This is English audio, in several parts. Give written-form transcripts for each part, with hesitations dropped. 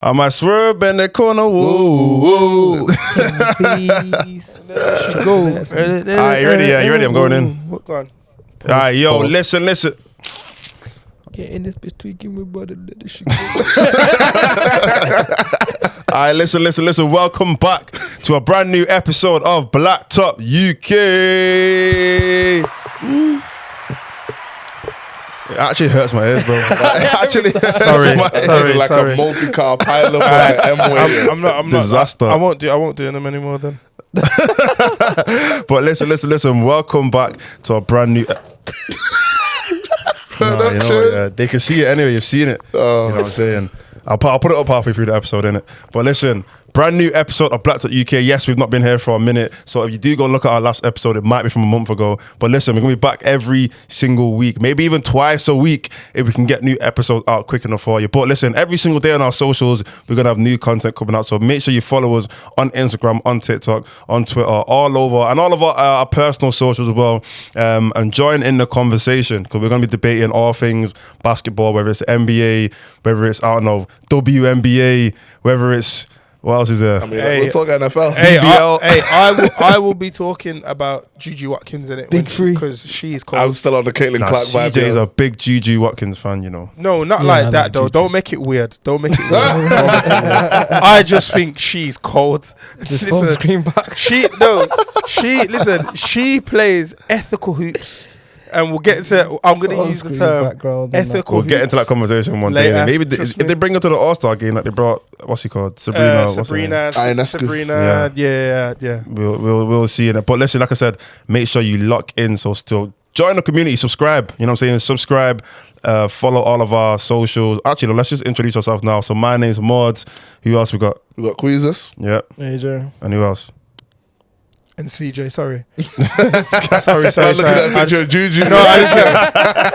I might swerve in the corner. Whoa, whoa. Should go. Alright, you ready? Yeah, you ready? I'm going in. What go on? Alright, yo, listen. Get in this bitch tweaking with brother. Alright, listen. Welcome back to a brand new episode of Blacktop UK. It actually hurts my ears, bro. It actually hurts my ears. Like a multi-car pilot I'm not. Disaster. I won't do them anymore then. But listen. Welcome back to a brand new. You know what, yeah. They can see it anyway. You've seen it. You know what I'm saying? I'll put it up halfway through the episode, innit? But listen, brand new episode of Blacktop UK. Yes, we've not been here for a minute. So if you do go look at our last episode, it might be from a month ago. But listen, we're going to be back every single week, maybe even twice a week if we can get new episodes out quick enough for you. But listen, every single day on our socials, we're going to have new content coming out. So make sure you follow us on Instagram, on TikTok, on Twitter, all over, and all of our personal socials as well. And join in the conversation because we're going to be debating all things basketball, whether it's NBA, whether it's, I don't know, WNBA, whether it's, what else is there? I mean, we'll talk NFL. I will be talking about Juju Watkins in it. Big free. Because she's cold. I'm still on the Caitlin Clark vibe. CJ is a big Juju Watkins fan, you know. No, not like that though. Don't make it weird. I just think she's cold. Listen, screen back. She plays ethical hoops. And we'll get to. I'm gonna use the term ethical. We'll get into that conversation one day. Maybe if they bring her to the All-Star game, like they brought, what's he called, Sabrina. Yeah. We'll see in it. But listen, like I said, make sure you lock in. So still join the community, subscribe. You know what I'm saying? Subscribe. Follow all of our socials. Actually, let's just introduce ourselves now. So my name's Mods. Who else we got? We got Queezus. Yep. AJ. And who else? And CJ, sorry. sorry. I'm looking at a picture of Juju. No, I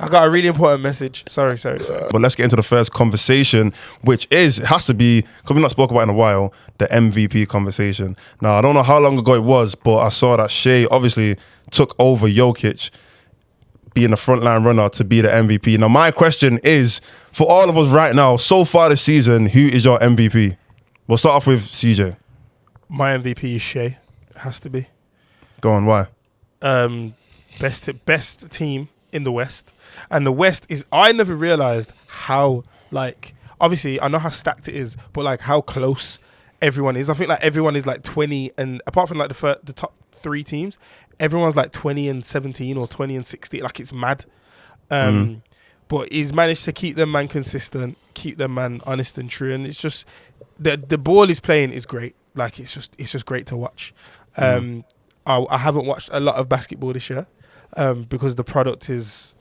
got a really important message. Sorry. But let's get into the first conversation, which is, it has to be, because we've not spoken about it in a while, the MVP conversation. Now, I don't know how long ago it was, but I saw that Shea obviously took over JOKIC, being the frontline runner to be the MVP. Now, my question is, for all of us right now, so far this season, who is your MVP? We'll start off with CJ. My MVP is Shea. It has to be. Go on, why? Best team in the West. And the West is, I never realised how, like, obviously I know how stacked it is, but like how close everyone is. I think like everyone is like 20, and apart from like the top three teams, everyone's like 20 and 17 or 20 and 16. Like it's mad. But he's managed to keep them man consistent, keep them man honest and true. And it's just, the ball he's playing is great. Like it's just great to watch. I haven't watched a lot of basketball this year because the product is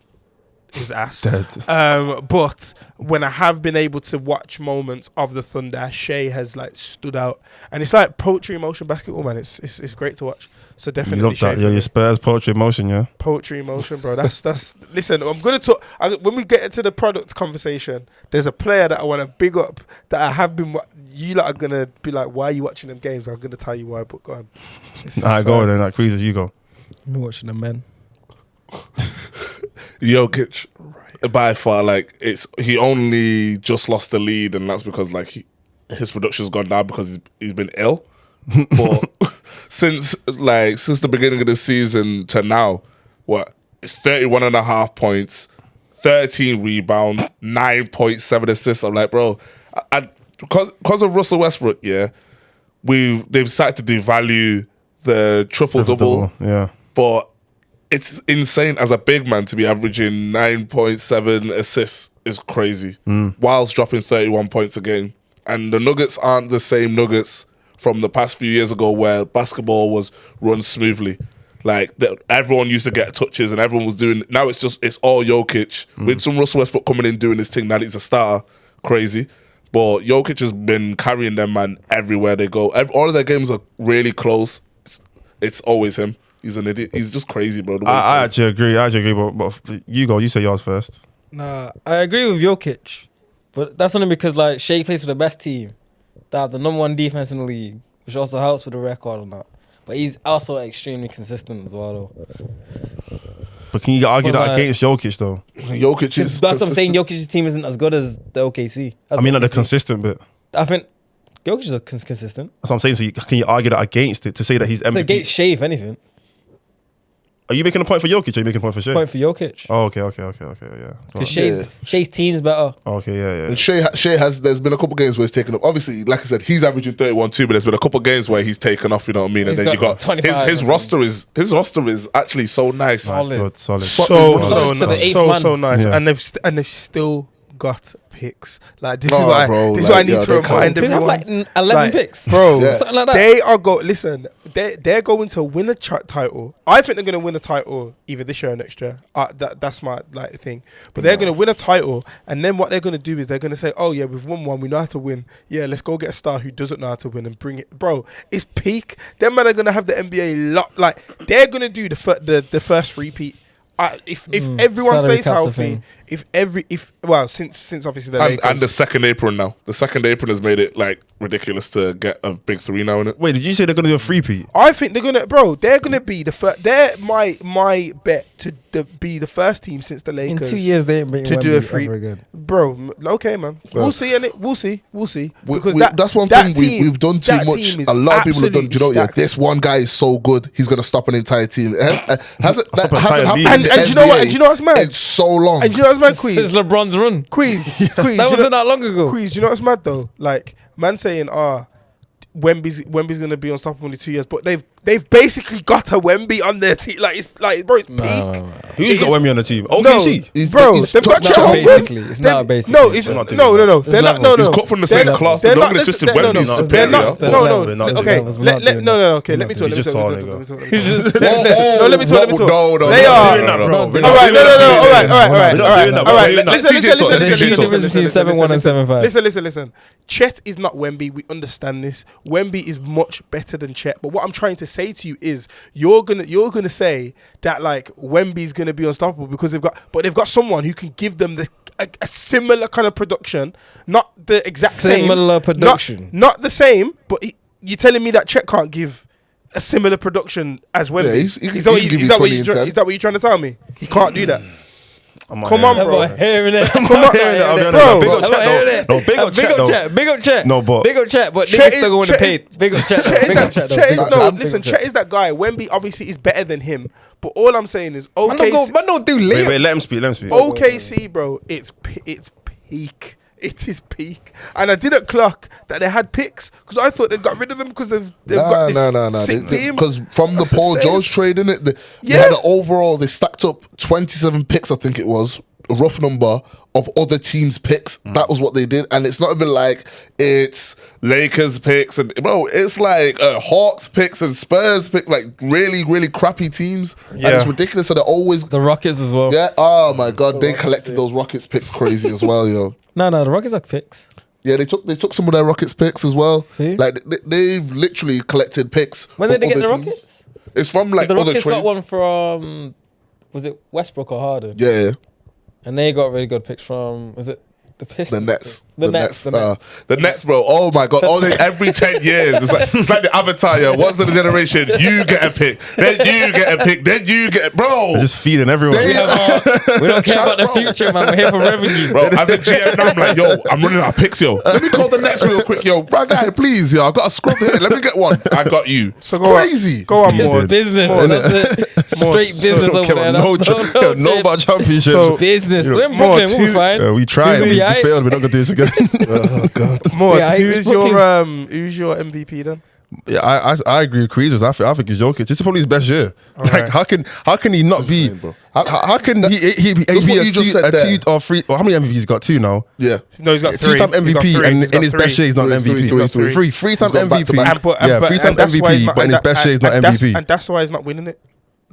ass. But when I have been able to watch moments of the Thunder, Shea has like stood out, and it's like poetry in motion basketball, man. It's great to watch. So definitely, you love that. Yeah, your Spurs poetry in motion, yeah. Poetry in motion, bro. That's. Listen, I'm gonna talk when we get into the product conversation. There's a player that I want to big up that I have been. You lot are gonna be like, why are you watching them games? I'm gonna tell you why. But go on. Alright, go on then. Like Queezers, you go. I'm watching the men. JOKIC, right. By far, like he only just lost the lead, and that's because like his production's gone down because he's been ill. But since the beginning of the season to now, it's 31.5 points, 13 rebounds, 9.7 assists. I'm like, bro, because of Russell Westbrook, yeah, they've started to devalue the triple double, yeah, but. It's insane as a big man to be averaging 9.7 assists is crazy, whilst dropping 31 points a game. And the Nuggets aren't the same Nuggets from the past few years ago where basketball was run smoothly. Like everyone used to get touches and everyone was doing. Now it's all JOKIC with some Russell Westbrook coming in doing his thing. Now he's a starter, crazy. But JOKIC has been carrying them, man, everywhere they go. All of their games are really close. It's always him. He's an idiot. He's just crazy, bro. I actually agree. But you go. You say yours first. Nah, I agree with JOKIC, but that's only because like Shea plays for the best team, that have the number one defense in the league, which also helps with the record and that. But he's also extremely consistent as well, though. But can you argue But, that like- against Jokic though? Jokic is. That's what I'm saying. consistent. Jokic's team isn't as good as the OKC. I mean, That's like the what I'm saying. consistent bit. I think Jokic is consistent. That's what I'm saying. So can you argue that against it to say that he's It's MVP? against Shea, if anything. Are you making a point for Jokic? Or are you making a point for Shea? Point for Jokic. Oh, okay, yeah. Go on. Because Yeah. Shea's team's better. Okay, yeah. And Shea has. There's been a couple games where he's taken up. Obviously, like I said, he's averaging 31 too. But there's been a couple games where he's taken off. You know what I mean? He's And then you got got 25 his roster is actually so nice. Solid. Good, solid. So nice, Yeah. and they've still got picks. Like this No, is what bro, this is what I like, need yeah, to they remind They have everyone. like 11 Like, picks. bro. Yeah. Something like that. They are listen. They're going to win a title. I think they're going to win a title either this year or next year. That's my thing. But they're going to win a title, and then what they're going to do is they're going to say, "Oh yeah, we've won one. We know how to win. Yeah, let's go get a star who doesn't know how to win and bring it, bro. It's peak. Them men are going to have the NBA like they're going to do the first repeat. If everyone salary stays cap's a healthy, thing. since obviously the And, Lakers and the second apron now. The second apron has made it like ridiculous to get a big three now in it. Wait, did you say they're gonna do a three-peat? I think they're gonna be the first. They're my bet to be the first team since the In Lakers 2 years, they ain't bringing to do a Wemby free. ever again. Bro, okay, man. We'll see, innit? We'll see. Because That's one that thing team- we've done too that much. team is A lot of people have done. Do you know, absolutely yeah, stacked. this one guy is so good, he's gonna stop an entire team. That hasn't entire happened league. in And the do you know what? NBA And do you know what's mad? in so long. And do you know what's mad, Since Queez? LeBron's run. Queez. That wasn't that long ago. Queez, you know what's mad though? Like, man saying, Wemby's gonna be unstoppable in 2 years, but they've basically got a Wemby on their team. Like it's peak. Who's got It's- Wemby on the team? No, OKC. bro, they've got top Chet notch. Holmgren. Basically, it's not They've- basically. No, it's They're no, not doing no, that. no. They're not. No, He's no. cut from the They're same not- cloth. they're The not long necess- assisted no, no, Wemby's no. superior. They're not. They're No, level, no. they're not Okay, levels. We're let not doing no. Okay, let me talk. He's just Let me talking, talk. bro. Let me talk. Oh, No, let me talk. no, They we're not are. doing that, bro. We're All not right, doing that. all right. We're not doing that, bro. All right, We're doing that. listen. CJ talk. There's a difference between 7-1 and 7-5. Listen. Chet is not Wemby. We understand this. Wemby is much better than Chet. But what I'm trying to say to you is, you're gonna say that like Wemby's gonna be unstoppable because they've got someone who can give them a similar kind of production, not the exact same. Similar production. Not the same. But you're telling me that Chet can't give a similar production as Wemby? Yeah, he is that what can give is you that what 20 you and try- 10. is that what you're trying to tell me? He can't do that. I'm not Come hearing on, it. bro. I'm hearing it. Come on. I'll be honest, Bro, big up Chet though. No, big up Chet though. Big up Chet. No, but- Big up Chet, but Chet niggas is- still going to Chet pay. is- Big up Chet. Chet is Big up that, Chet. Chet is, Big no, up listen, Chet. Chet is that guy. Wemby obviously is better than him. But all I'm saying is, Man don't do layups. Wait, let him speak. OKC, bro, it's peak. It is peak. And I didn't clock that they had picks because I thought they got rid of them because they've got this sick team. Because from the That's Paul insane. George trade, innit? They Yeah. had an overall, they stacked up 27 picks, I think it was, a rough number of other teams' picks. That was what they did. And it's not even like it's Lakers picks and, bro, it's like Hawks picks and Spurs picks, like really, really crappy teams. And Yeah. it's ridiculous. So they're always, The Rockets as well. yeah, oh my God, they collected those Rockets picks crazy as well, yo. No, the Rockets are picks. Yeah, they took some of their Rockets picks as well. See? Like they've literally collected picks. When from did they get other the teams. Rockets? It's from like The other Rockets got trades. one from, was it Westbrook or Harden? Yeah, And they got really good picks from, was it the Pistons? the Nets. The Nets. The Nets, bro. Oh my God! Every 10 years, it's like the Avatar. Yeah. Once in a generation, you get a pick, then you get a pick, then you get, bro. They're just feeding everyone. They- We don't care about the Bro. future, man. We're here for revenue. Bro, as a GM, now I'm like, yo, I'm running out of picks, yo. Let me call the Nets real quick, yo. Bro, guy, please, yo. I got a scrub here. Let me get one. I got you. So Crazy. Go on, It's more. Business. More. That's it. Straight business Don't over care there. about That's no about championships. So- business. You know, We're in more Brooklyn. We'll be to- fine. We tried. We'll We be aight. failed. We're not gonna do this again. More. Yeah, Who's your MVP then? Yeah, I agree with Creasers. I think it's Jokic. This is probably his best year. Like, how can he not be? insane, bro. How can he be what a you just two, said a there. two or three? Well, how many MVPs he's got? Two now. Yeah. No, he's got three. Two-time He's got MVP, three. and He's in got his three. best year, he's not Three, MVP. three, three. Three-time He's gone back to MVP. back. Yeah, three-time MVP, but in his best year, he's not MVP. And that's why he's not winning it.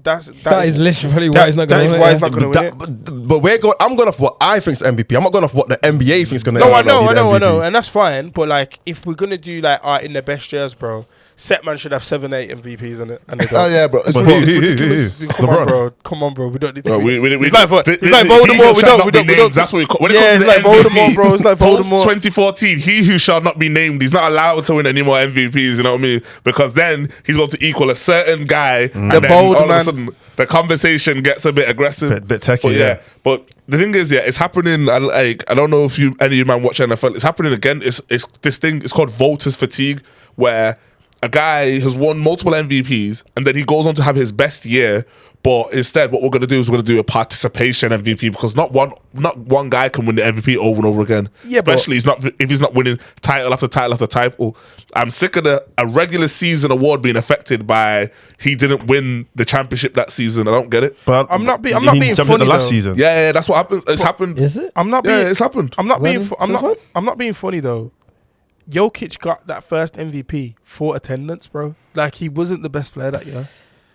That is literally why he's not That going is to why win he's not going to win it. But I'm going off what I think's MVP. I'm not going off what the NBA thinks going to. No, I know, and that's fine. But like, if we're gonna do like in the best years, bro, Setman should have 7-8 MVPs in it. And they Oh don't. yeah, bro. It's But bro, who? Come on, bro. Come on, bro. We don't need to. Bro, be- we it's like Voldemort. We don't. That's what we call. When it Yeah, comes it's to like the Voldemort, MVP, bro. It's like post Voldemort. 2014, he who shall not be named, he's not allowed to win any more MVPs. You know what I mean? Because then he's going to equal a certain guy, and The then bold all of man. a sudden the conversation gets a bit aggressive, Bit techie, But yeah. But the thing is, it's happening. I don't know if any of you man watch NFL. It's happening again. It's this thing. It's called voters fatigue, where a guy has won multiple MVPs and then he goes on to have his best year. But instead, what we're going to do is we're going to do a participation MVP, because not one guy can win the MVP over and over again. Yeah, but- especially if he's not winning title after title after title. I'm sick of a regular season award being affected by he didn't win the championship that season. I don't get it. But I'm not being he funny jumped in the last though. season. Yeah, that's what happens. It's happened. Is it? I'm not Yeah, being. it's happened. I'm not being. When? I'm Since when? not. I'm not being funny though. Jokic got that first MVP for attendance, bro. Like he wasn't the best player that year.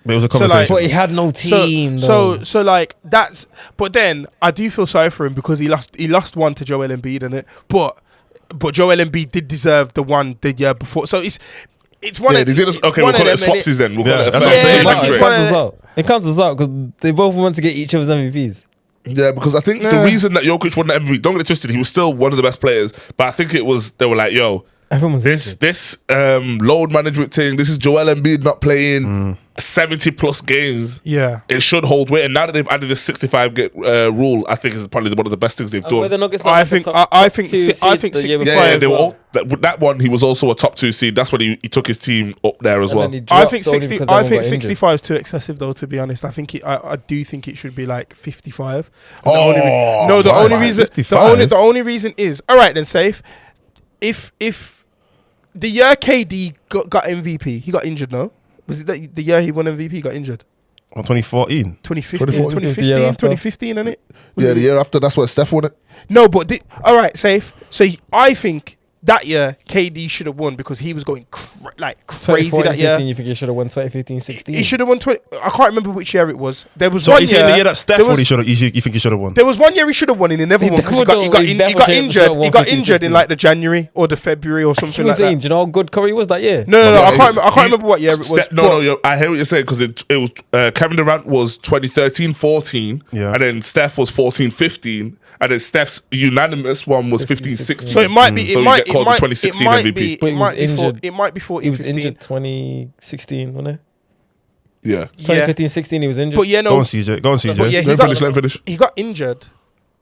But it was a So, like- conversation. But he had no team. So like that's. But then I do feel sorry for him because he lost one to Joel Embiid in it. But Joel Embiid did deserve the one the year before. So it's one. Yeah, of, they did. it's Okay, one we'll call of it them, innit? swapsies then. We'll call Yeah, it a that's first what I'm saying. and like, a it's trade. one cancels of- out. It cancels out because they both want to get each other's MVPs. Yeah, because I think the Nah. reason that Jokic won the MVP, don't get it twisted, he was still one of the best players. But I think it was they were like, yo, Everyone's this load management thing. This is Joel Embiid not playing 70 plus games. Yeah. It should hold weight. And now that they've added this 65 rule, I think is probably one of the best things they've And were the done. Nuggets not I like a think- top- I top think two si- I seed think the year 65 before Yeah, as they were well? all, that one. He was also a top 2 seed. That's when he took his team up there as And well. then he I dropped think only 60. because I everyone think got injured. 65 is too excessive, though. To be honest, I think I do think it should be like 55. Oh, The only my, reason. 55? The only reason is all right. Then safe. If the year KD got MVP, he got injured. No, was it that the year he won MVP? He got injured. Or 2014. 2015, 2014, 2015, innit? Was Yeah, it- the year after, that's where Steph won it. No, but all right, safe. So I think that year KD should have won because he was going crazy 2014, that year. 15, you think he should have won 2015, 16? He should have won 20. I can't remember which year it was. There was So one you're year. saying the year that Steph there won, was- he should have. You think he should have won? There was one year he should have won and he never He won because he definitely got should have injured. won He got 15, injured in 16. like the January or the February or something He like was that. saying, do you know how good Curry was that year? No, Yeah, I can't he- remember what year it was. but- I hear what you're saying because it was Kevin Durant was 2013-14, Yeah. and then Steph was 14-15, and then Steph's unanimous one was 15-16. So it might be. So It you might. get called It might. the 2016 It might MVP. be. But It he might was be. injured. It might be He was 14-15. injured 2016, wasn't Yeah. it? 2015, 16, he was injured. But yeah, Go no. on, CJ. Go on, CJ. But yeah, Let him finish. he got injured,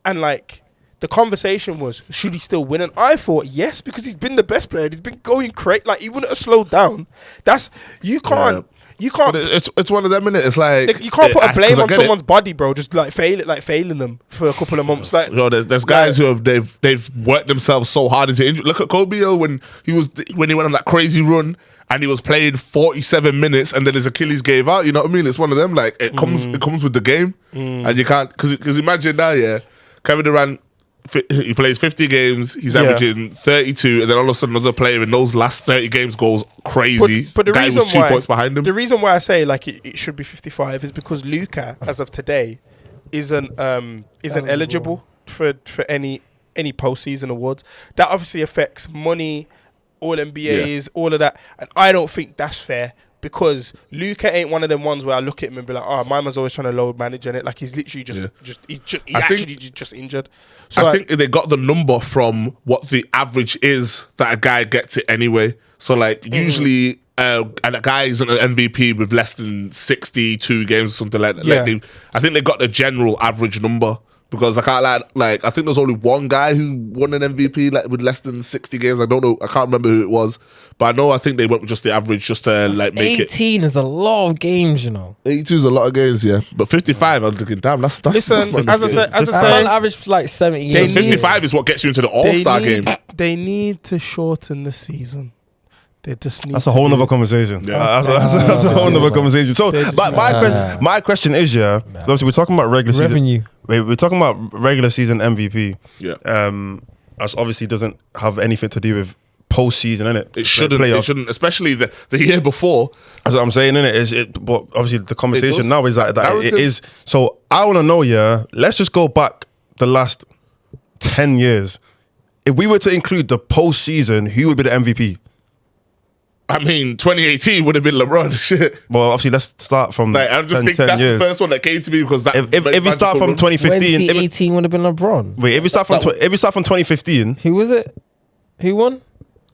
and like the conversation was, should he still win? And I thought yes, because he's been the best player. He's been going crazy. Like he wouldn't have slowed down. That's you can't. You can't. But it's one of them, innit? It's like You can't put a blame 'cause I on get it. someone's body, bro. Just like failing them for a couple of months. Like You know, there's guys who have they've worked themselves so hard into injury. Look at Kobe when he went on that crazy run and he was playing 47 minutes and then his Achilles gave out. You know what I mean? It's one of them. Like it comes with the game, and you can't because imagine now, yeah, Kevin Durant. He plays 50 games. He's Yeah. averaging 32, and then all of a sudden, another player in those last 30 games goes crazy. But the guy reason was 2 why points behind him. the reason why I say like it should be 55 is because Luka, as of today, isn't eligible for any postseason awards. That obviously affects money, all NBAs, all of that, and I don't think that's fair. Because Luka ain't one of them ones where I look at him and be like, "Oh, my man's always trying to load manage in it." Like he's literally he I actually think- just injured. So I like, think they got the number from what the average is that a guy gets it anyway. So like usually, and a guy is an MVP with less than 62 games or something like that. Yeah. I think they got the general average number because I can't like I think there's only one guy who won an MVP like with less than 60 games. I don't know. I can't remember who it was, but I think they went with just the average just to like make 18 is a lot of games, you know. 82 is a lot of games, yeah. But 55, I'm looking, damn, that's listen, not as I enough. said, On average, like 70 They games. need- 55 is what gets you into the they All-Star need, game. they need to shorten the season. They just need. That's a to whole do nother it. conversation. Yeah. That's a whole nother conversation. So, They just but need- my question is, yeah, obviously we're talking about regular season. Revenue. We're talking about regular season MVP. Yeah. As obviously doesn't have anything to do with postseason, innit? It shouldn't, especially the year before. That's what I'm saying, innit? But obviously the conversation does. now is that it Narratives. is. So I want to know, yeah, let's just go back the last 10 years. If we were to include the postseason, who would be the MVP? I mean, 2018 would have been LeBron. Shit. Well, obviously, let's start from Like, I'm just 10, thinking 10 that's years. the first one that came to me because that. If we start from 2015, 2018 would have been LeBron. if we start from 2015, Who was it? Who won?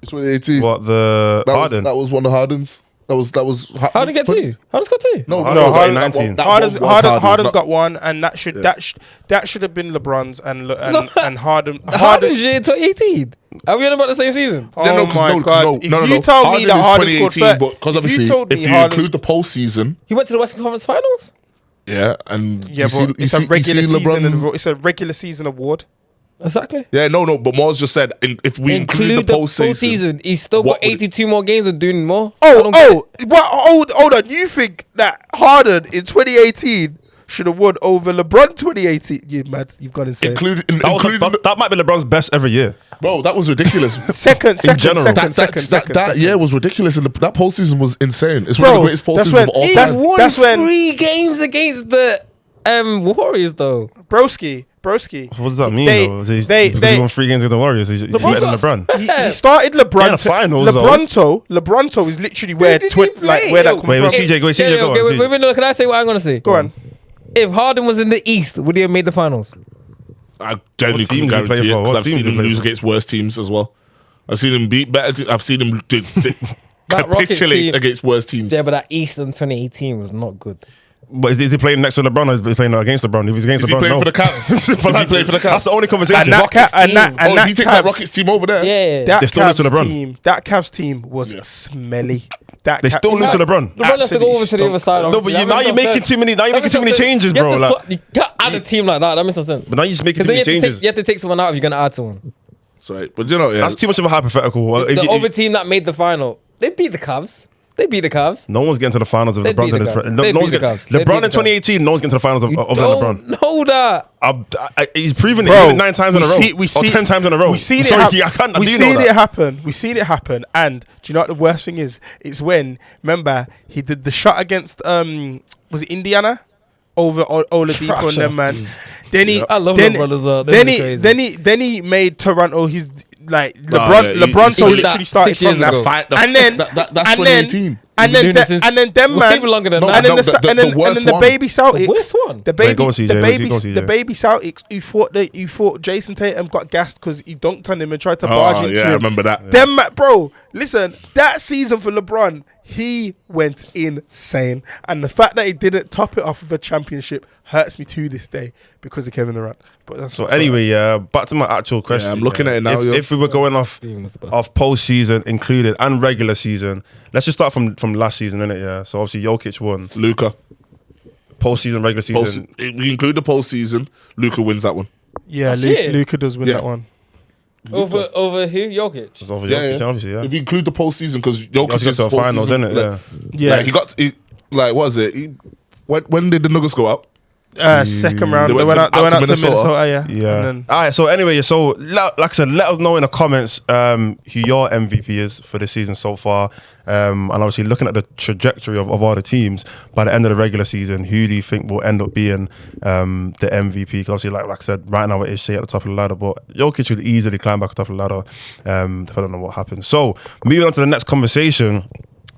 2018. what the Harden? That was one of Harden's. That was. How did he get two? Harden's got two. No, Harden got 19. Harden's got one, and that should have been LeBron's and Harden. Harden shit in 2018. Are we on about the same season? Oh my god! If you tell me that Harden scored 30, because obviously, if you include the postseason, He went to the Western Conference Finals. yeah, and but it's a regular season. It's a regular season award. Exactly. Yeah, no, but Moz just said if we include the postseason, he's still got what would 82 more games of doing more. Hold on. You think that Harden in 2018 should have won over LeBron 2018? You mad? You've gone insane. That might be LeBron's best every year. Bro, that was ridiculous. Second. That year was ridiculous, and that postseason was insane. It's one of the greatest postseasons of all He time. won That's when 3 games against the Warriors, though. Broski. What does that mean? Though? They He won 3 games with the Warriors. He's better than LeBron. He started LeBron. Yeah, the finals, LeBronto is literally where did he play? where that comes Wait, from. CJ, go. CJ, go. Wait, no, can I say what I'm gonna say? Go on. If Harden was in the East, would he have made the finals? I generally What team couldn't did he play guarantee it for? because What I've team seen did he him play lose for? against worse teams as well. I've seen him beat better teams. I've seen him That Rockets capitulate team- against worse teams. Yeah, but that East in 2018 was not good. But is he playing next to LeBron or is he playing against LeBron? If he's against Is he LeBron, playing no. for the Cavs? Is he playing for the Cavs? That's the only conversation. And that He takes that Rockets team over there. Yeah. That They still lose to LeBron. Cavs team was smelly. They still lose to LeBron. LeBron has to go over to the other side. No, but now you're making too many. Now you're making too many changes, bro. Like, You can't add a team like that. That makes no sense. but now you're just making Because too then many changes. you have to take someone out if you're gonna add someone. Sorry, but you know, yeah. That's too much of a hypothetical. Well, if The you- other team that made the final, they beat the Cavs. No one's getting to the finals of They'd LeBron. beat the No Cavs. one's They'd beat the getting Cavs. They'd beat LeBron the in 2018. No one's getting to the finals of than LeBron. Know that. He's proven it. Bro, He did it 9 times in a row. Or 10 times in a row. We seen it Sorry, happen. I can't. We do you seen know it that? happen. We seen it happen. And do you know what the worst thing is? It's when, remember, he did the shot against was it Indiana over Oladipo Trash and them ass man. team. Then he, I love then, LeBron as well. then he made Toronto his like yeah, LeBron. he So did literally that started 6 years from that ago. fight, and then that's and then 2018. and We've been then doing this since- and then them man. Even longer than No, that. And then no, the worst one. baby Celtics, The worst one. the baby, go on, CJ, the where's he baby, going, CJ? the baby Celtics. You thought Jason Tatum got gassed because he dunked on him and tried to barge Oh into yeah, I him. remember that. Them, bro, listen, that season for LeBron, he went insane. And the fact that he didn't top it off with a championship hurts me to this day because of Kevin Durant. But that's So anyway, back to my actual question. I'm looking at it now, yo. If we were going off postseason included and regular season, let's just start from last season, innit? Yeah. So obviously Jokic won Luka. postseason, regular season. If we include the postseason, Luka wins that one. yeah, shit. Luka does win Yeah. that one. Over who? Jokic. It's over Yeah, Jokic, yeah. obviously, yeah. If you include the postseason, because Jokic Jokic got is to the finals, postseason, innit? Yeah. Yeah, Like what was it? When did the Nuggets go out? second round. They They went went to- out to Minnesota. Minnesota. Yeah, Yeah. And then, All right. So anyway, like I said, let us know in the comments who your MVP is for the season so far, and obviously looking at the trajectory of all the teams by the end of the regular season, who do you think will end up being the MVP? Because obviously, like I said, right now it is Shea at the top of the ladder, but Jokic should easily climb back to the top of the ladder, depending on what happens. So moving on to the next conversation.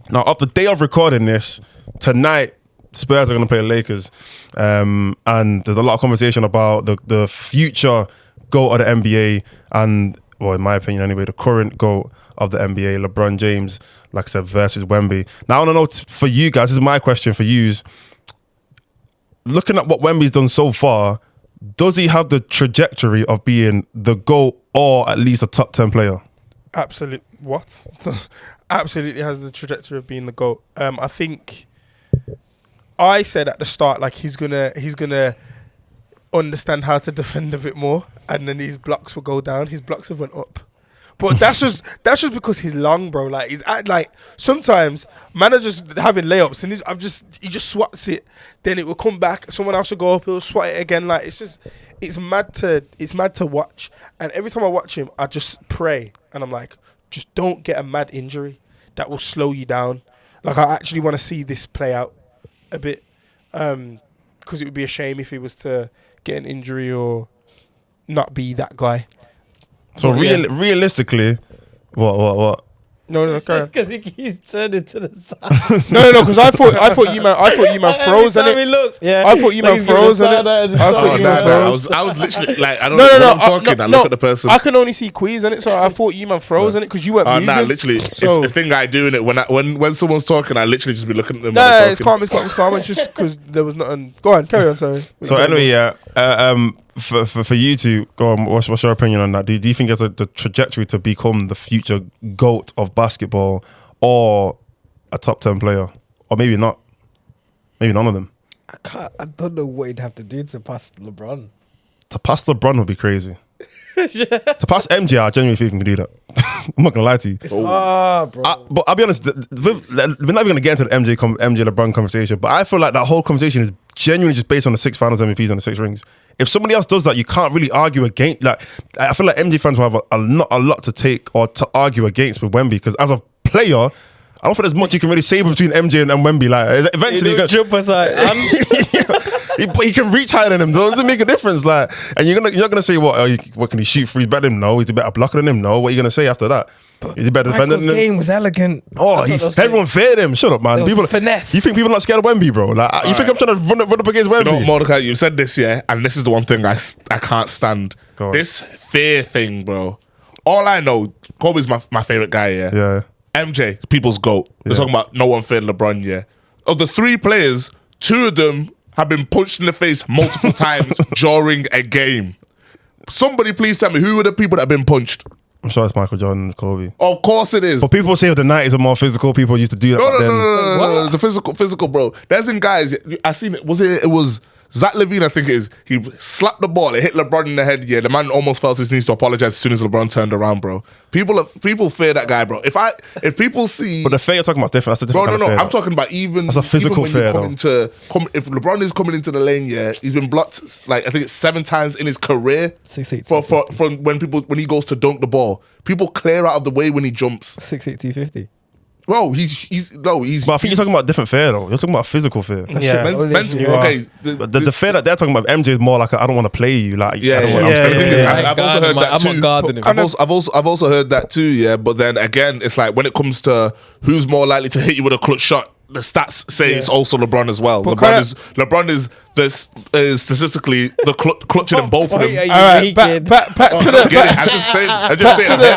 Now, off the day of recording this tonight, Spurs are going to play the Lakers, and there's a lot of conversation about the future GOAT of the NBA and, well, in my opinion anyway, the current GOAT of the NBA, LeBron James, like I said, versus Wemby. Now, I don't know, for you guys, this is my question for you, looking at what Wemby's done so far, does he have the trajectory of being the GOAT or at least a top 10 player? absolute what? Absolutely has the trajectory of being the GOAT. I think I said at the start, like he's gonna understand how to defend a bit more, and then his blocks will go down. His blocks have went up, but that's just because he's long, bro. Like like sometimes managers having layups and he just swats it, then it will come back. Someone else will go up, he'll swat it again. Like it's mad to watch. And every time I watch him, I just pray, and I'm like, just don't get a mad injury that will slow you down. Like I actually want to see this play out a bit, because it would be a shame if he was to get an injury or not be that guy. So But yeah. realistically, what? No, carry on. Because he's turned it to the side. No, because I thought you man froze in it. Yeah. I thought you man froze in it. I thought you man froze. I was literally like, I don't No, know. no, When I'm talking, I look at the person. I can only see Queez in it, so I thought you man froze in it because you weren't moving. Nah, literally, So- it's the thing I do in it. When someone's talking, I literally just be looking at them. No, while they're it's talking. calm. It's just because there was nothing. Go on, carry on. Sorry. So anyway, yeah. For you two, go on. What's your opinion on that? Do you think it's the trajectory to become the future GOAT of basketball, or a top 10 player, or maybe not? Maybe none of them. I don't know what he'd have to do to pass LeBron. To pass LeBron would be crazy. To pass MJ, I genuinely think he can do that. I'm not gonna lie to you. Bro. But I'll be honest, we're not even gonna get into the MJ LeBron conversation. But I feel like that whole conversation is genuinely just based on the 6 Finals MVPs and the 6 rings. If somebody else does that, you can't really argue against. Like, I feel like MJ fans will have a lot to take or to argue against with Wemby, because as a player, I don't think there's much you can really say between MJ and Wemby. Like, eventually, He don't jump aside. he can reach higher than him. Doesn't make a difference. Like, and you're not gonna say what can he shoot threes better than him? No, he's a better blocker than him. No, what are you gonna say after that? Is he better defender than him? game was elegant. Oh, everyone feared him. Shut up, man. There was People, finesse. You think people not scared of Wemby, bro? Like, you think I'm trying to run up against Wemby? You know, Mordecai, you said this, yeah, and this is the one thing I can't stand. Go on. This fear thing, bro. All I know, Kobe's my favorite guy, yeah. Yeah. MJ, people's GOAT. We're talking about no one feared LeBron, yeah. Of the 3 players, 2 of them have been punched in the face multiple times during a game. Somebody please tell me, who are the people that have been punched? I'm sure it's Michael Jordan and Kobe. Of course it is. But people say the 90s are more physical. People used to do that back then. No. The physical, bro. There's in guys, I seen it. It was Zach LaVine, I think it is. He slapped the ball. It hit LeBron in the head. Yeah, the man almost felt his needs to apologize as soon as LeBron turned around, bro. People fear that guy, bro. If people see, But the fear you're talking about is different. That's a different bro, kind of fear. I'm talking about even That's a physical even when fear, if LeBron is coming into the lane, yeah, he's been blocked like I think it's 7 times in his career. 6'8", from when he goes to dunk the ball, people clear out of the way when he jumps. 6'8", 250. Bro, he's. But I think you're talking about different fear, though. You're talking about physical fear. Yeah. Mental. Yeah. Okay. But the fear that they're talking about, MJ is more like I don't want to play you. Like, Yeah, I don't wanna- yeah, I'm scared of yeah. you. I've also heard that too. I'm guarding him. I've also heard that too. Yeah, but then again, it's like when it comes to who's more likely to hit you with a clutch shot, the stats say it's also LeBron as well. But LeBron is statistically the clutching in both of them. All right, back to the. I'm just saying.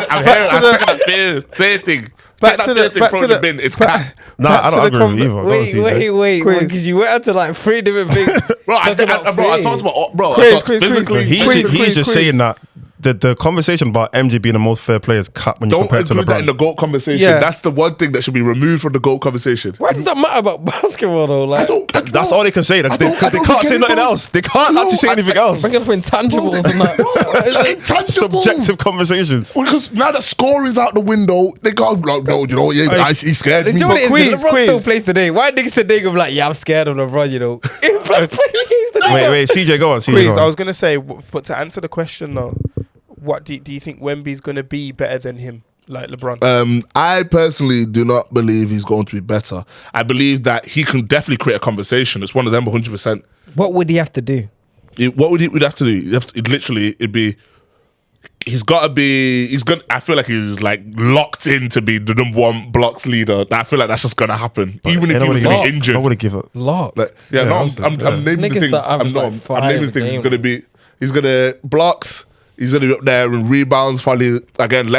I'm hearing fear thing. Back Take to that the- fear thing, throw it in the bin. It's cap. Nah, I don't agree with you either. Go on, CJ. Wait, Quiz. because you went into like 3 different things. Bro, I talking about talked about bro. Quiz, I thought quiz, quiz. physically. He's just saying that the conversation about MJ being the most fair player is cut when you Don't compare it to include that in the LeBron. GOAT conversation. Yeah. That's the one thing that should be removed from the GOAT conversation. Why does that matter about basketball though? Like, That's all they can say. They can't say nothing else. They can't actually say anything else. bringing up intangibles and that. Intangibles. Subjective conversations. Because now that scoring's out the window, they can't like, no, you know, yeah, he's scared. Do you know what it is? Quiz, LeBron still quiz. plays today. Why niggas today go be like, yeah, I'm scared of LeBron, you know? Wait, CJ, go on. CJ, Quiz. go I on. was gonna say, but to answer the question though, what do you think Wemby's gonna be better than him, like LeBron? I personally do not believe he's going to be better. I believe that he can definitely create a conversation. It's one of them 100%. What would he have to do? What would he have to do? It'd be. He's got to be. He's gonna. I feel like he's like locked in to be the #1 blocks leader. I feel like that's just gonna happen, even if he was gonna be injured. I would give it. Lock. Like, I'm naming the Niggas things. that average like I'm 5 naming a the things. game. He's gonna blocks. He's gonna be up there in rebounds. Probably again. I'm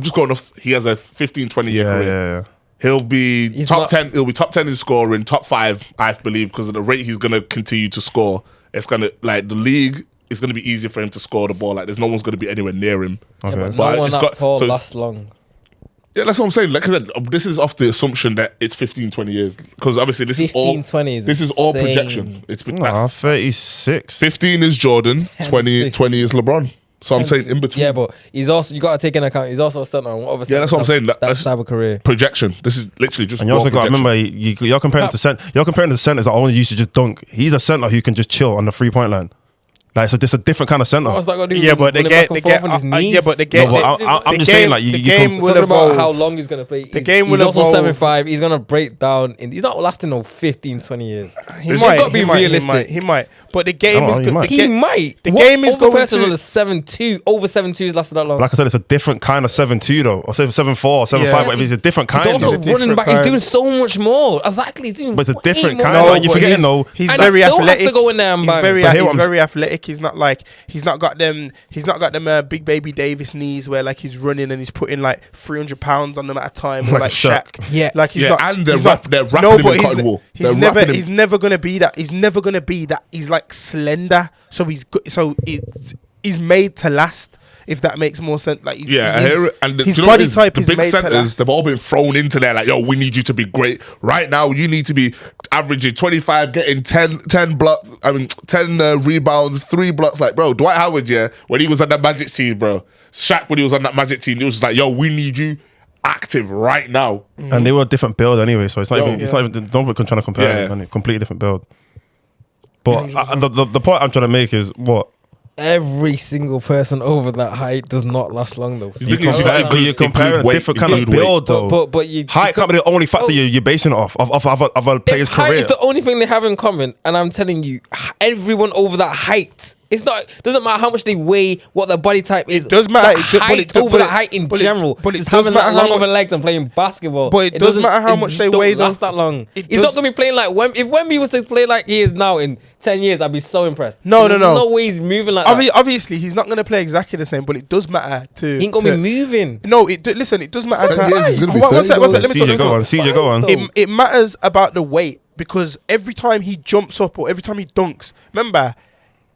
just going off. He has a 15-20 year career. Yeah. He'll be He's top not- 10. He'll be top 10 in scoring, top 5, I believe, because of the rate he's gonna continue to score. It's gonna like the league. It's gonna be easier for him to score the ball. Like there's no one's gonna be anywhere near him. Yeah, but But no one it's that got- tall so it's- lasts long. Yeah, that's what I'm saying. Like I said, this is off the assumption that it's 15-20 years, because obviously this is all 15-20 is this is all insane. projection. It's Nah, that's- 36. 15 is Jordan, 20 is LeBron. So I'm saying in between. Yeah, but he's also, you got to take into account, he's also a center on whatever. Yeah, that's what I'm saying. That That's- type of career. projection. This is literally just. And you also raw got to projection. remember, you're comparing to centers that only used to just dunk. He's a center who can just chill on the 3-point line. Like, so this a different kind of center. What's that got to do Yeah, with but the running game, back and forth on his knees? yeah, but the No, game, but I'm the just saying, game- like, the you game can- will Talking about evolve. how long he's gonna play. The game will he's also evolve. 7'5". He's gonna break down. He's not lasting no 15, 20 years. He You've might got to be he might, realistic. He might. But the game Oh, is he good. might. He might. The What game is other going person to- on a 7'2", over 7'2" lasted that long. Like I said, it's a different kind of 7'2" though, or 7'4", 7'5", Yeah. whatever. It's a different He's kind. also though. a different running back. kind. He's doing so much more. Exactly. He's doing. But it's a different way kind. more. Like, you but forgetting though. He's And very he still has athletic. to go in there and he's bang. very, But here he's I'm- very athletic. He's not like he's not got them big baby Davis knees where like he's running and he's putting like 300 pounds on them at a time, or Like like Shaq. Shaq. Yeah. like he's Yeah, not. and they're he's not- they're wrapping no, him but in he's, cotton wool. he's They're never. wrapping him. He's never gonna be that. He's never gonna be that. He's like slender, so he's made to last. If that makes more sense, like Yeah, his, I hear it. And his do you know what body it is? type the is big made to centers, last. they've all been thrown into there like, yo, we need you to be great. Right now, you need to be averaging 25, getting 10 blocks, 10 rebounds, 3 blocks. Like, bro, Dwight Howard, yeah, when he was on that Magic team, bro, Shaq, when he was on that Magic team, it was just like, yo, we need you active right now. And they were a different build anyway, so it's not Yo. even. It's not even. Don't be trying to compare Yeah. them, man. Completely different build. But the point I'm trying to make is what Every single person over that height does not last long though. You compare- but you're comparing a include weight, different kind of include weight. build though. But you Height can't be the only factor you're basing it off of a player's height career. is the only thing they have in common, and I'm telling you, everyone over that height. It's not. Doesn't matter how much they weigh, what their body type is. It does matter. The It do- but height it do- over but the it- height in but it- general. but it just does having matter that how long much- over legs and playing basketball. But it does doesn't- matter how much just they don't weigh, though. last that long. It He's does- not gonna be playing like if Wemby was to play like he is now in 10 years, I'd be so impressed. No. No way he's moving like that. Obviously, he's not going to play exactly the same, but it does matter to. He ain't gonna be moving. No, listen, it does matter. 10 years, he's gonna be One 30 sec, let me CJ, talk. go on. CJ, go on. It matters about the weight because every time he jumps up or every time he dunks, remember,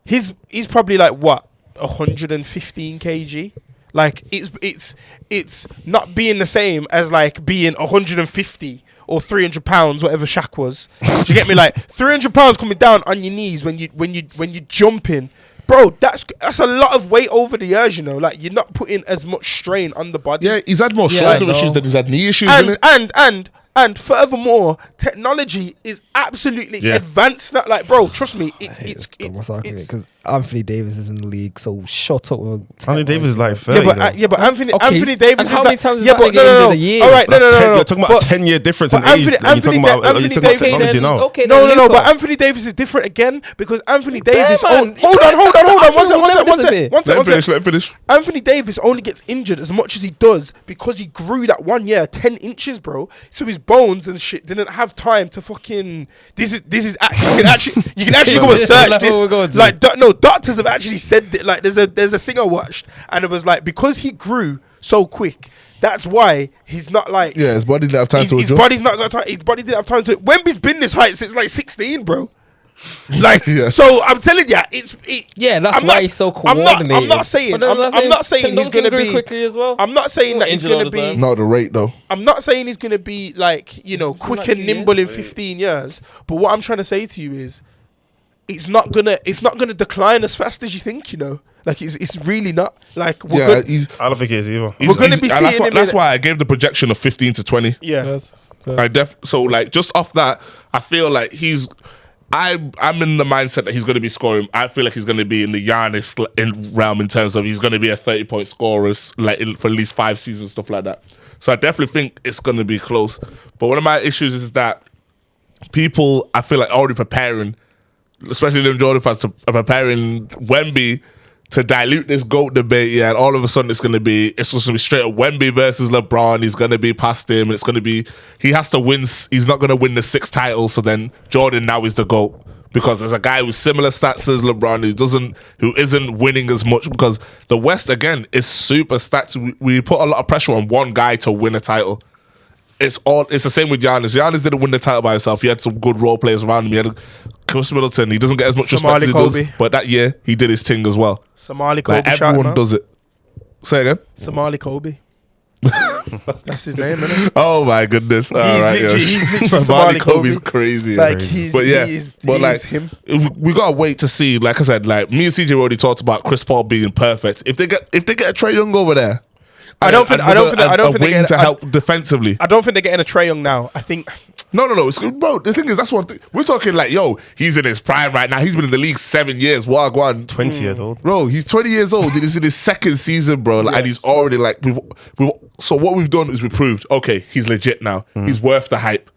he's probably like what 115 kg. Like it's not being the same as like being 150 or 300 pounds, whatever Shaq was. Do you get me? Like 300 pounds coming down on your knees when you jumping. Bro, that's a lot of weight over the years, you know. Like you're not putting as much strain on the body. Yeah, he's had more Yeah, I shoulder know. issues than he's had knee issues, innit? And furthermore, technology is absolutely Yeah. advanced. Not like, bro, trust me, it's because Anthony Davis is in the league, so shut up. Anthony Davis is like 30. but Anthony Okay. Anthony Davis And is how many times is yeah, that but they get injured a year? All right, no. You're talking about But- a 10-year difference but in age. Anthony- You're talking about Anthony Davis- technology now. Okay, No, then but Luka. Anthony Davis is different again because Anthony Davis. man. Hold on. One Arsenal sec. will never disappear. Let him finish. Anthony Davis only gets injured as much as he does because he grew that 1 year 10 inches, bro. So his bones and shit didn't have time to fucking. This is you can actually go and search Like, this. what we're going to. Like doctors have actually said that. Like there's a thing I watched and it was like because he grew so quick. That's why he's not like. Yeah, his body didn't have time to His adjust. body's not got time. His body didn't have time to. Wemby's been this height since like 16, bro. Like Yeah. so, I'm telling you, Yeah, that's I'm why not- he's so I'm coordinated. not saying. But then I'm not saying Tim he's Duncan gonna grew be quickly as well. I'm not saying He that he's injured all gonna the be. time. Not the rate, though. I'm not saying he's gonna be like quick like and 2 nimble in years. 15 years. But what I'm trying to say to you is, it's not gonna decline as fast as you think. You know, like it's really not. Like we're Yeah, good. he's. I don't think he is either. We're gonna be and seeing that's why, him that's in- why I gave the projection of 15 to 20. Yeah. So like just off that, I feel like I'm in the mindset that he's going to be scoring. I feel like he's going to be in the Giannis realm in terms of he's going to be a 30-point scorer for at least 5 seasons, stuff like that. So I definitely think it's going to be close. But one of my issues is that people, I feel like, already preparing, especially them Jordan fans, are preparing Wemby to dilute this GOAT debate, yeah, and all of a sudden it's just gonna be straight up Wemby versus LeBron. He's gonna be past him, and it's gonna be he has to win. He's not gonna win the 6th title, so then Jordan now is the GOAT because there's a guy with similar stats as LeBron who isn't winning as much because the West again is super stacked. We put a lot of pressure on one guy to win a title. It's the same with Giannis. Giannis didn't win the title by himself. He had some good role players around him. He had Chris Middleton. He doesn't get as much respect as he Somali does, but that year he did his thing as well. Somali Kobe. Like everyone does it. Say again. Somali Kobe. That's his name, isn't it? Oh my goodness! All right, he's literally Somali Somali Kobe's Kobe. crazy. Like he's, but yeah, he is, but he like is him. we gotta wait to see. Like I said, like me and CJ already talked about Chris Paul being perfect. If they get a Trae Young over there, I don't think a they wing get to help defensively. I don't think they're getting a Trae Young now. I think No. It's, bro, the thing is, that's one thing. We're talking like, yo, he's in his prime right now. He's been in the league 7 years. Wagwan. 20 years old. Bro, he's 20 years old. He's in his second season, bro. Like, and he's already like, so what we've done is we proved, okay, he's legit now. He's worth the hype.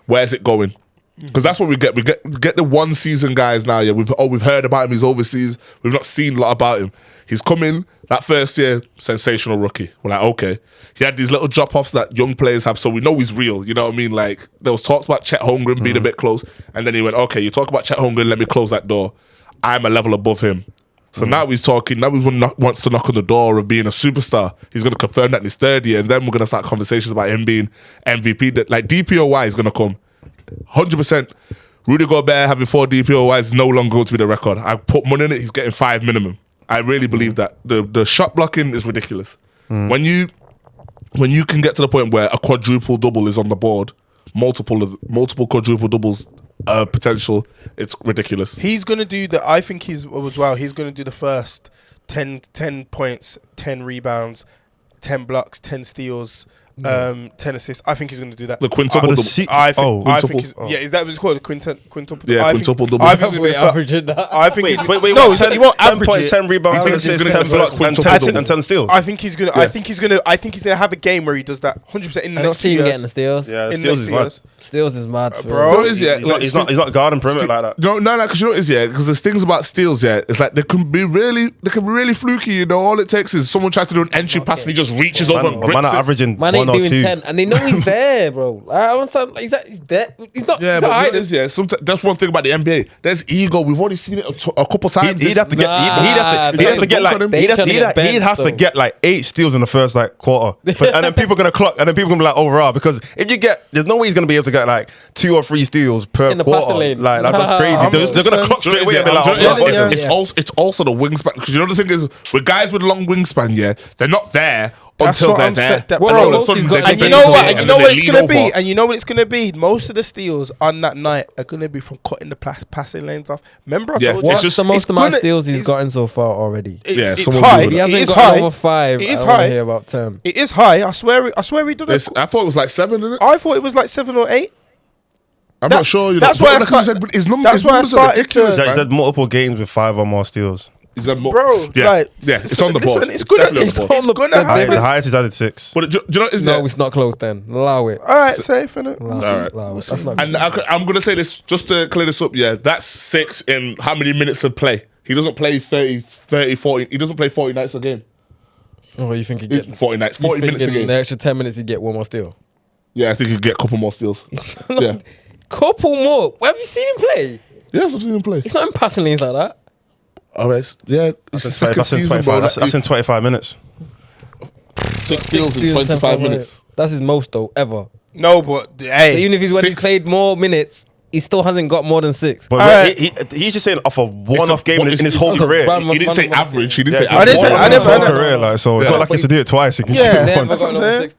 Where's it going? Because that's what we get. We get the 1 season guys now. Yeah, we've heard about him. He's overseas. We've not seen a lot about him. He's come in that first year, sensational rookie. We're like, okay. He had these little drop offs that young players have, so we know he's real. You know what I mean? Like there was talks about Chet Holmgren being a bit close, and then he went, okay, you talk about Chet Holmgren, let me close that door. I'm a level above him. So now he's talking. Now he wants to knock on the door of being a superstar. He's going to confirm that in his 3rd year, and then we're going to start conversations about him being MVP. That like DPOY is going to come. 100%. Rudy Gobert having 4 DPOYs is no longer going to be the record. I put money in it. He's getting 5 minimum. I really believe that. The shot blocking is ridiculous. When you can get to the point where a quadruple double is on the board, multiple quadruple doubles potential, it's ridiculous. He's gonna do the. I think he's gonna do the first 10 points, 10 rebounds, 10 blocks, 10 steals. 10 assists. I think he's going to do that. The quintuple double. I think is that what it's called? The quintuple. Yeah, quintuple double. I think we're averaging that. I think wait. No, 10, he won't 10 average points, it. 10 rebounds, 10 assists, 10 blocks, and 10 steals. I think he's gonna. I think he's gonna have a game where he does that 100% in the I don't next see few him years. getting the steals. Yeah, the steals is mad. Steals is mad, bro. He's not guarding perimeter like that. No, because you know what it is, yeah. Because there's things about steals, yeah. It's like they can be really fluky. You know, all it takes is someone trying to do an entry pass and he just reaches over and grips Man are it. averaging Man 1 ain't or doing 2. 10, and they know he's there, bro. I understand. He's there. He's not. Yeah, he's but not hiding. is, yeah. Sometimes that's one thing about the NBA. There's ego. We've already seen it a couple times. He'd have to get like 8 steals in the first like quarter, and then people are gonna clock, and then people are gonna be like, oh rah, because if you get, there's no way he's gonna be able to get like 2 or 3 steals per In the quarter. passing lane. Like that's crazy. They're gonna clock straight away and be like, oh, it's also the wingspan, because you know the thing is with guys with long wingspan, yeah, they're not there until they're there. And you know what it's gonna be. And you know what it's gonna be. Most of the steals on that night are gonna be from cutting the passing lanes off. Remember, I told you. What's the most amount of steals he's gotten so far already? It's high. He hasn't It is got high. over 5. It is I wanna high. hear about 10. It is high. I swear he did it. I thought it was like 7, isn't it? I thought it was like 7 or 8. I'm not sure. That's why I started to. He's had multiple games with 5 or more steals. Bro, yeah, it's on the board. It's gonna happen. The highest he's added 6. But do you know, It's not close then. Allow it. All right, safe, innit? Allow it. That's not And I'm going to say this, just to clear this up, yeah, that's 6 in how many minutes of play? He doesn't play 30, 40, he doesn't play 40 nights a game. Oh, you think he get 40 nights, 40 minutes a in game. the extra 10 minutes, he'd get 1 more steal? Yeah, I think he'd get a couple more steals. Yeah. Couple more? Where have you seen him play? Yes, I've seen him play. He's not in passing lanes like that. All right, yeah, it's the second season, bro. That's in 25 minutes. 6 steals in 25 minutes. That's his most though, ever. No, but So hey, even if he's played more minutes, he still hasn't got more than 6. But he's just saying off of one-off game in his whole career. He didn't say average. He didn't say I average. didn't say whole career, like, so it's not like he has to do it twice. He can Yeah. just do it Never once. got over 6.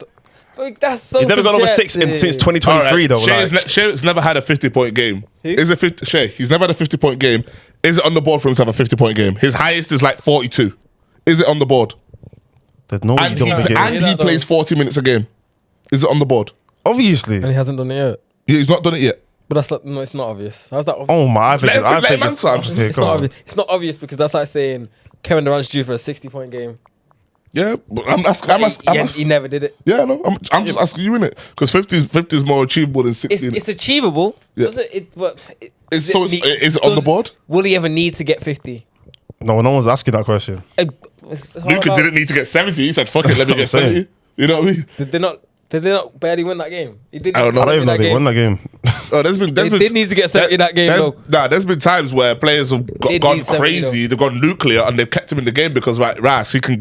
That's so He's never gone over 6 since 2023 though. Shea's never had a 50-point game. Is it 50? Shea, he's never had a 50-point game. Is it on the board for him to have a 50-point game? His highest is like 42. Is it on the board? There's no way And you don't forget. and he plays 40 minutes a game. Is it on the board? Obviously. And he hasn't done it yet. Yeah, he's not done it yet. But that's like, no, it's not obvious. How's that obvious? Oh my, I think him answer. okay, It's come not on. obvious. It's not obvious because that's like saying Kevin Durant's due for a 60-point game. Yeah, but I'm asking. He never did it. Yeah, no, I'm just asking you in it because 50 is more achievable than 60. It's achievable. Yeah. Doesn't it? But Is it on the board? Will he ever need to get 50? No one's asking that question. Luka didn't need to get 70. He said, "Fuck it, let me get 70." You know what I mean? Did they not barely win that game? He did. I don't know. I don't even know if they won that game. Oh, there's been They did need to get 70 in that game, though. Nah, there's been times where players have gone 70 crazy. They've gone nuclear and they've kept him in the game because Ras he can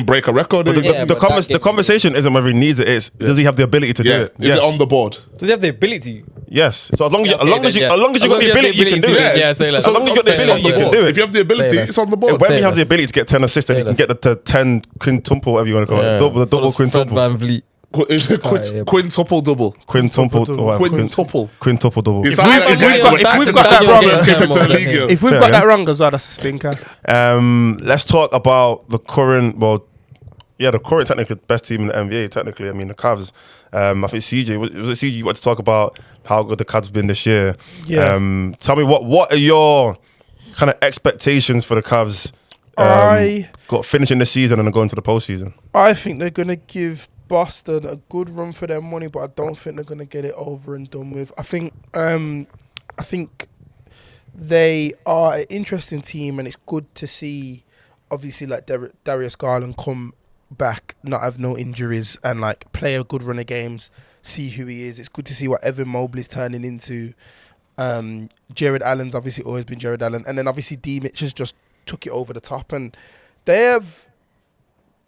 break a record. But Yeah, but that the game- conversation isn't whether he needs it. It's does he have the ability to do Yeah, it? is it on the board? Does he have the ability? Yes. So as long as Yeah, you got the ability, you can do it. Yeah, say that. As long as you got the ability, you can do If it. you have the ability, Say less. it's on the board. When he Say has the less. ability to get 10 assists, then he can Say get the 10 quintuple, whatever you want to call it. The double Fred quintuple. Van Vliet. Quintuple double. Quintuple double. If we've got that wrong, if we've Say got again. that wrong as well, that's a stinker. Let's talk about the current, well, Yeah, the current technically best team in the NBA. Technically, I mean the Cavs. I think CJ was it CJ. You wanted to talk about how good the Cavs have been this year. Yeah. Tell me what are your kind of expectations for the Cavs? Got finishing the season and then going to the postseason. I think they're gonna give Boston a good run for their money, but I don't think they're gonna get it over and done with. I think they are an interesting team, and it's good to see, obviously, like Darius Garland come back, not have no injuries, and like play a good run of games, see who he is. It's good to see what Evan Mobley's turning into. Jared Allen's obviously always been Jared Allen, and then obviously D Mitch has just took it over the top, and they're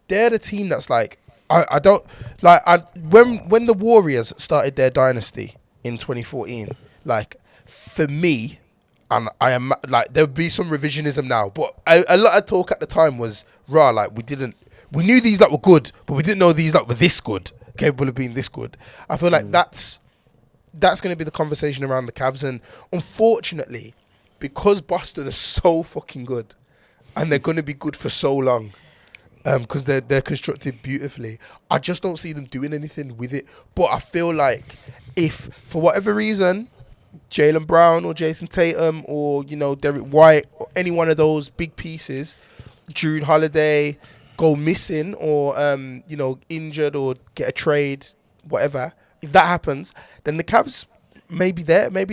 the team that's like I don't like when the Warriors started their dynasty in 2014, like for me, and I am like there would be some revisionism now, but a lot of talk at the time was like we knew these that were good, but we didn't know these that were this good, capable of being this good. I feel like that's going to be the conversation around the Cavs, and unfortunately, because Boston is so fucking good, and they're going to be good for so long, because they're constructed beautifully, I just don't see them doing anything with it. But I feel like if, for whatever reason, Jaylen Brown or Jason Tatum or, Derek White or any one of those big pieces, Jrue Holiday, go missing or, injured or get a trade, whatever, if that happens, then the Cavs may be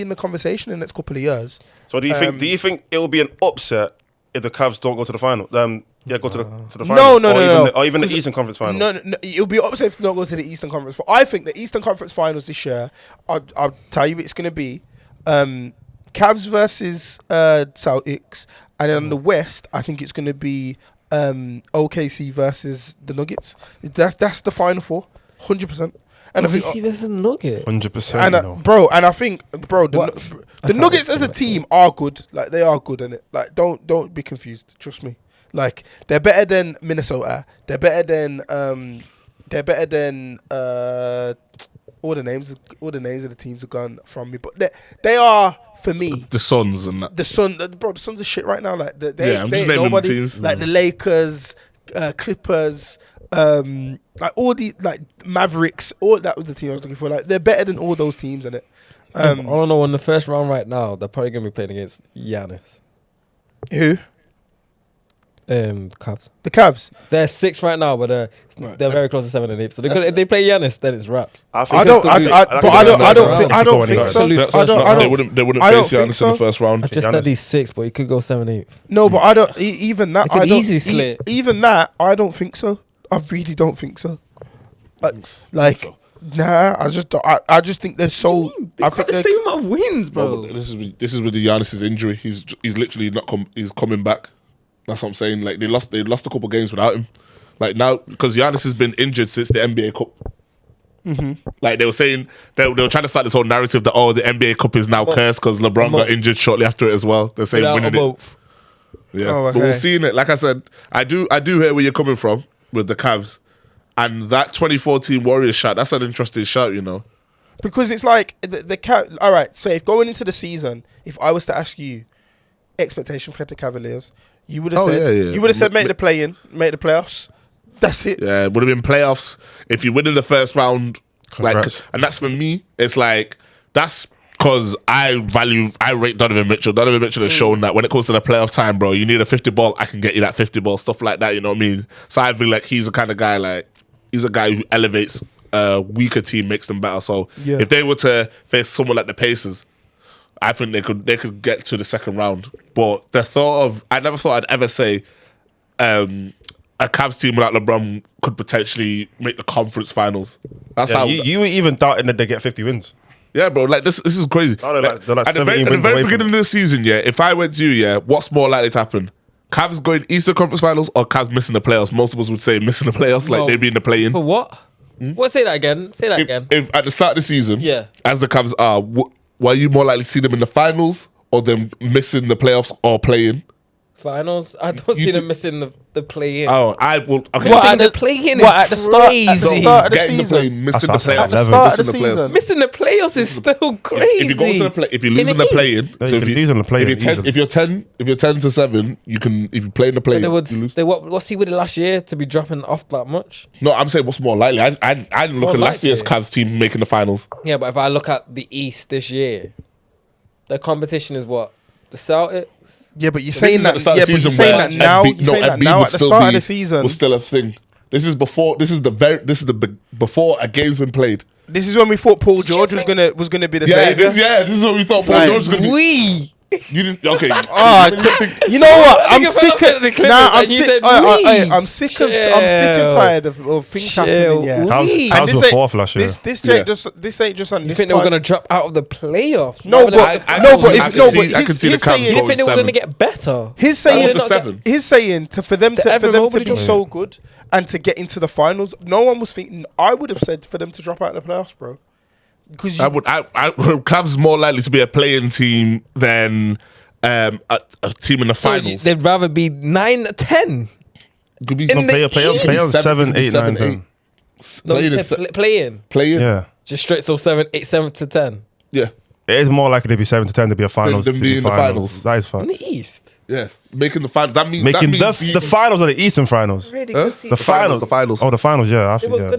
in the conversation in the next couple of years. So do you think it will be an upset if the Cavs don't go to the final? Go to the No. finals. Or even the Eastern Conference Finals. No, it'll be upset if they don't go to the Eastern Conference. I think the Eastern Conference Finals this year, I'll tell you, it's going to be Cavs versus Celtics, and then on the West, I think it's going to be OKC versus the Nuggets. That's the final four, 100%. And I think versus the Nuggets, 100%. And I think, the Nuggets as a team are good. Like they are good in it. Like don't be confused. Trust me. Like they're better than Minnesota. They're better than all the names of the teams have gone from me. But they are, for me, the Suns and that. The Suns are shit right now. Like I'm just naming nobody, teams. like the Lakers, Clippers, like all the like Mavericks. All that was the team I was looking for. Like they're better than all those teams in it. I don't know. In the first round right now, they're probably going to be playing against Giannis. Who? The Cavs. The Cavs. They're 6th right now, but they're very close to 7 and 8. So if they play Giannis, then it's wraps. I don't think so. They wouldn't face Giannis in the first round. I just said he's 6th, but he could go 7-8. No, but I don't. Even that, I don't. Easily slip. Even that, I don't think so. I really don't think so. Nah, I just think they're so. I think the same amount of wins, bro. This is with the Giannis's injury. He's literally not he's coming back. That's what I'm saying. Like they lost a couple games without him. Like now, because Giannis has been injured since the NBA Cup. Mm-hmm. Like they were saying, they were trying to start this whole narrative that the NBA Cup is now cursed because LeBron got injured shortly after it as well. They're saying winning it. Yeah, but we'll see in it. Like I said, I do hear where you're coming from with the Cavs, and that 2014 Warriors shot. That's an interesting shot, because it's like the Cavs. All right, so if going into the season, if I was to ask you expectation for the Cavaliers, you would have said you would have said make the playoffs. That's it. Yeah, it would have been playoffs if you win in the first round. Congrats. And that's for me. It's like that's because I rate Donovan Mitchell. Donovan Mitchell has shown that when it comes to the playoff time, bro, you need a 50 ball. I can get you that 50 ball, stuff like that. You know what I mean? So I feel like he's the kind of guy. Like he's a guy who elevates a weaker team, makes them better. So if they were to face someone like the Pacers, I think they could get to the second round. But I never thought I'd ever say a Cavs team without LeBron could potentially make the conference finals. That's how you were even doubting that they get 50 wins. Yeah, bro. Like this is crazy. They're like at the very beginning of the season, if I went to you, what's more likely to happen? Cavs going Eastern Conference Finals or Cavs missing the playoffs? Most of us would say missing the playoffs, like they'd be in the play-in. For what? What? Say that again. If at the start of the season, as the Cavs are, were you more likely to see them in the finals or them missing the playoffs or playing? Finals. I don't see them missing the play-in. Oh, I will. Okay. What, Missing the play-in what, is at the start- crazy. at the start of the Getting season? play, missing the That's playoffs. at the start of the Missing playoffs. season. Missing the playoffs is still crazy. If you go to the play, if you lose in the East. play-in, Yeah, you can lose in the play-in easily. if you're 10 to 7, you can. If you play in the play-in, They would. you lose. What's he with it last year to be dropping off that much? No, I'm saying what's more likely. I didn't look More at last year's likely. Cavs team making the finals. Yeah, but if I look at the East this year, the competition is what? The Celtics. Yeah, but you're This saying is at that. the start Yeah, of the but you're season saying where that now. Embiid- You're saying that Embiid now would at the still start of be- the season. was still a thing. This is before. This is before a game's been played. This is when we thought Paul George was gonna be the Yeah, savior. this is what we thought. Paul Right. George was gonna be. We. You didn't. Okay. You know what? I'm Nigga sick fell off of. the Clippers Nah, I'm and you sick. said we. I'm sick of. I'm sick and tired of things happening. Yeah. We. Cavs this were ain't- fourth last year. This Yeah. ain't just. This ain't just on You this. think they were part. gonna drop out of the playoffs? No, Rather than but out the I no, can but see- if I can no, see- but I can see the he's Cavs saying. You didn't think they were Seven. gonna get better? He's saying. to 7. He's saying for them to nobody be does. so good and to get into the finals. No one was thinking. I would have said for them to drop out of the playoffs, bro. Because I Cavs more likely to be a playing team than a team in the So finals. they'd rather be 9-10. Could be in the Play on 7, 8, 9, 10. No, Playing you is said play-in. playing. Yeah. Just straight so 7 to 10 Yeah. It is more likely to be 7 to 10 to be a finals. Than to be be in the finals. That is in fun. the East. Yeah. Making the finals. That means Making that means the finals are the Eastern finals. Really Huh? good season. The finals. The finals. Oh, the finals. Yeah, I think. were Yeah.